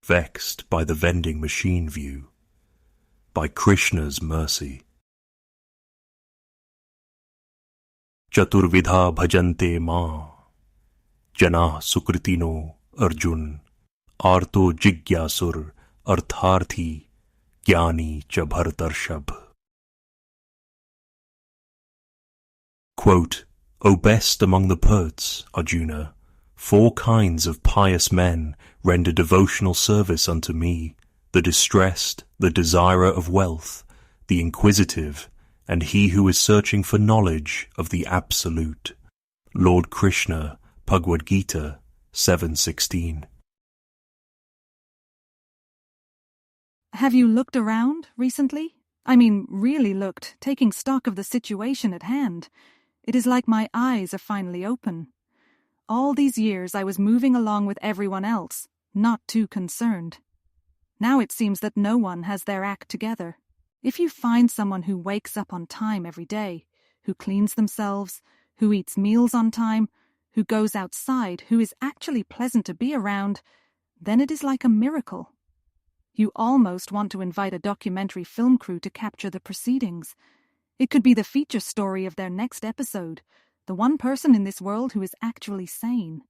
vexed by the vending machine view, by Krishna's mercy. Chaturvidha bhajante ma, jana sukritino Arjun, arto jigyasur artharthi jnani cha bharatarshab. Quote, O best among the poets, Arjuna, 4 kinds of pious men render devotional service unto me, the distressed, the desirer of wealth, the inquisitive, and he who is searching for knowledge of the Absolute. Lord Krishna, Bhagavad-gita 7:16. Have you looked around recently? I mean, really looked, taking stock of the situation at hand. It is like my eyes are finally open. All these years I was moving along with everyone else, not too concerned. Now it seems that no one has their act together. If you find someone who wakes up on time every day, who cleans themselves, who eats meals on time, who goes outside, who is actually pleasant to be around, then it is like a miracle. You almost want to invite a documentary film crew to capture the proceedings. It could be the feature story of their next episode, the one person in this world who is actually sane.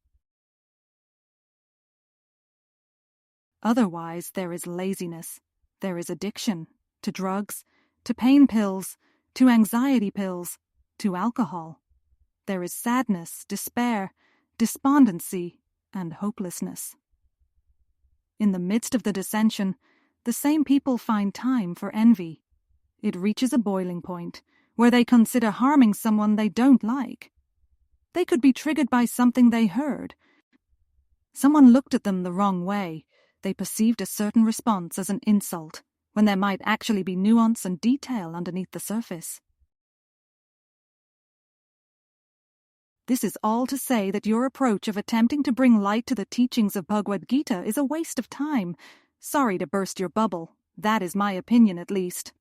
Otherwise, there is laziness, there is addiction, to drugs, to pain pills, to anxiety pills, to alcohol. There is sadness, despair, despondency, and hopelessness. In the midst of the dissension, the same people find time for envy. It reaches a boiling point where they consider harming someone they don't like. They could be triggered by something they heard. Someone looked at them the wrong way. They perceived a certain response as an insult, when there might actually be nuance and detail underneath the surface. This is all to say that your approach of attempting to bring light to the teachings of Bhagavad-gita is a waste of time. Sorry to burst your bubble. That is my opinion, at least.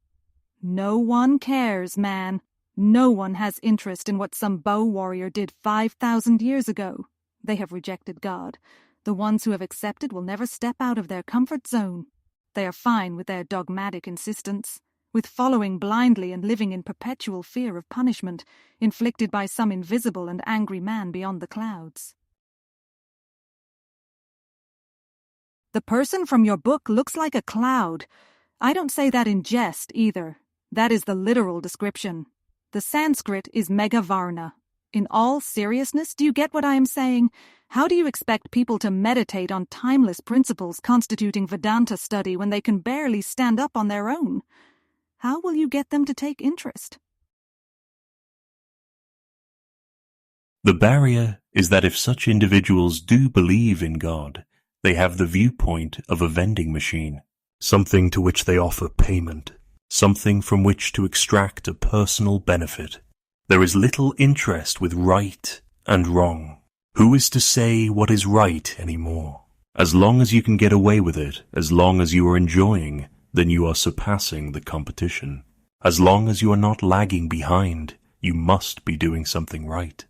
No one cares, man. No one has interest in what some bow warrior did 5,000 years ago. They have rejected God. The ones who have accepted will never step out of their comfort zone. They are fine with their dogmatic insistence, with following blindly and living in perpetual fear of punishment inflicted by some invisible and angry man beyond the clouds. The person from your book looks like a cloud. I don't say that in jest either. That is the literal description. The Sanskrit is Meghavarna. In all seriousness, do you get what I am saying? How do you expect people to meditate on timeless principles constituting Vedanta study when they can barely stand up on their own? How will you get them to take interest? The barrier is that if such individuals do believe in God, they have the viewpoint of a vending machine, something to which they offer payment, something from which to extract a personal benefit. There is little interest with right and wrong. Who is to say what is right anymore? As long as you can get away with it, as long as you are enjoying, then you are surpassing the competition. As long as you are not lagging behind, you must be doing something right.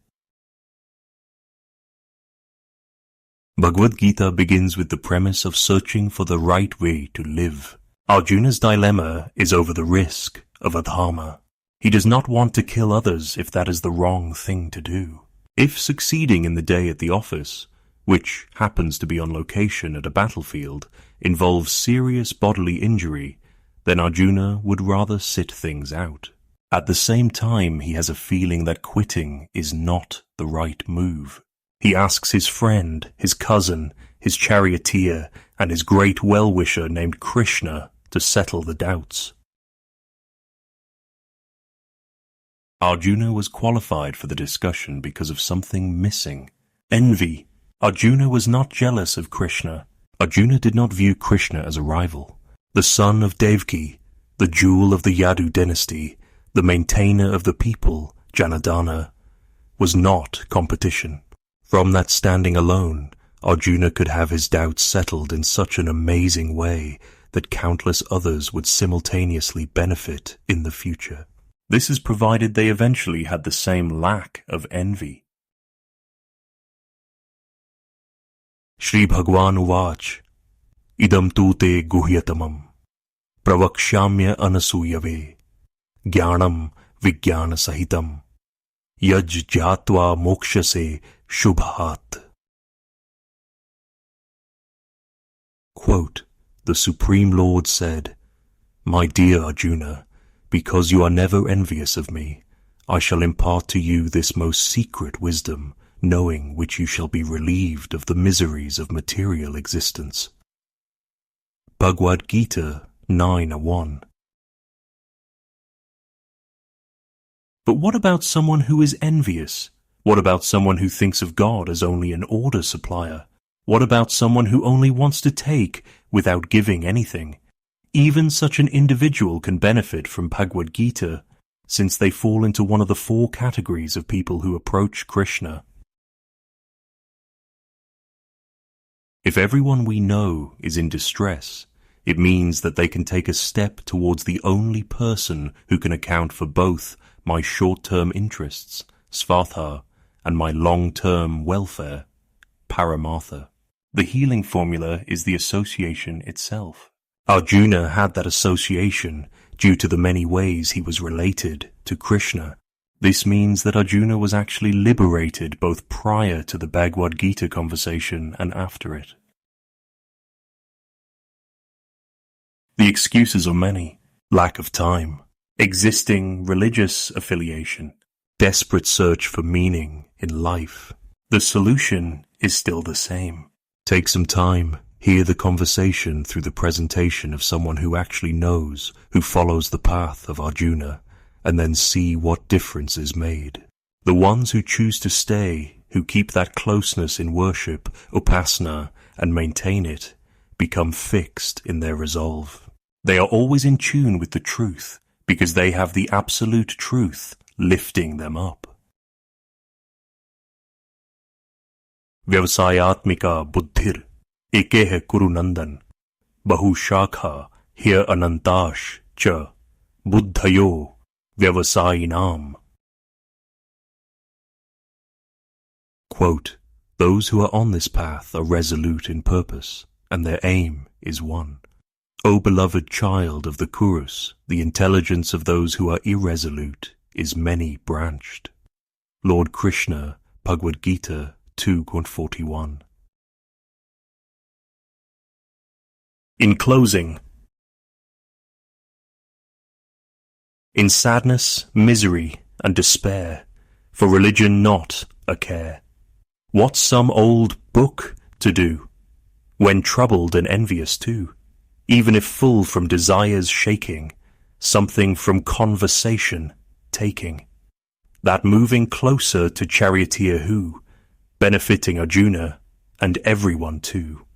Bhagavad-gita begins with the premise of searching for the right way to live. Arjuna's dilemma is over the risk of adharma. He does not want to kill others if that is the wrong thing to do. If succeeding in the day at the office, which happens to be on location at a battlefield, involves serious bodily injury, then Arjuna would rather sit things out. At the same time, he has a feeling that quitting is not the right move. He asks his friend, his cousin, his charioteer, and his great well-wisher named Krishna to settle the doubts. Arjuna was qualified for the discussion because of something missing. Envy. Arjuna was not jealous of Krishna. Arjuna did not view Krishna as a rival. The son of Devaki, the jewel of the Yadu dynasty, the maintainer of the people, Janardana, was not competition. From that standing alone, Arjuna could have his doubts settled in such an amazing way that countless others would simultaneously benefit in the future. This is provided they eventually had the same lack of envy. Shri Bhagwan Uvach, idam tu te guhyatamam, pravakshamya anasuyave, jnanam vijnana sahitam, yaj jatva mokshase shubhat. Quote, the Supreme Lord said, My dear Arjuna, because you are never envious of me, I shall impart to you this most secret wisdom, knowing which you shall be relieved of the miseries of material existence. Bhagavad-gita 9:1. But what about someone who is envious? What about someone who thinks of God as only an order supplier? What about someone who only wants to take without giving anything? Even such an individual can benefit from Bhagavad-gita, since they fall into one of the 4 categories of people who approach Krishna. If everyone we know is in distress, it means that they can take a step towards the only person who can account for both my short-term interests, svartha, and my long-term welfare, paramartha. The healing formula is the association itself. Arjuna had that association due to the many ways he was related to Krishna. This means that Arjuna was actually liberated both prior to the Bhagavad-gita conversation and after it. The excuses are many: lack of time, existing religious affiliation, desperate search for meaning in life. The solution is still the same. Take some time, hear the conversation through the presentation of someone who actually knows, who follows the path of Arjuna, and then see what difference is made. The ones who choose to stay, who keep that closeness in worship, upasana, and maintain it, become fixed in their resolve. They are always in tune with the truth, because they have the absolute truth lifting them up. Vyavasayatmika buddhir ekeh kurunandan bahu shakha hir anantash cha buddhayo vyavasayinam. Quote, those who are on this path are resolute in purpose, and their aim is one. O beloved child of the Kurus, the intelligence of those who are irresolute is many-branched. Lord Krishna, Bhagavad-gita 2:41. In closing, in sadness, misery, and despair, for religion not a care, what's some old book to do, when troubled and envious too? Even if full from desires shaking, something from conversation taking, that moving closer to charioteer who, benefiting Arjuna and everyone too.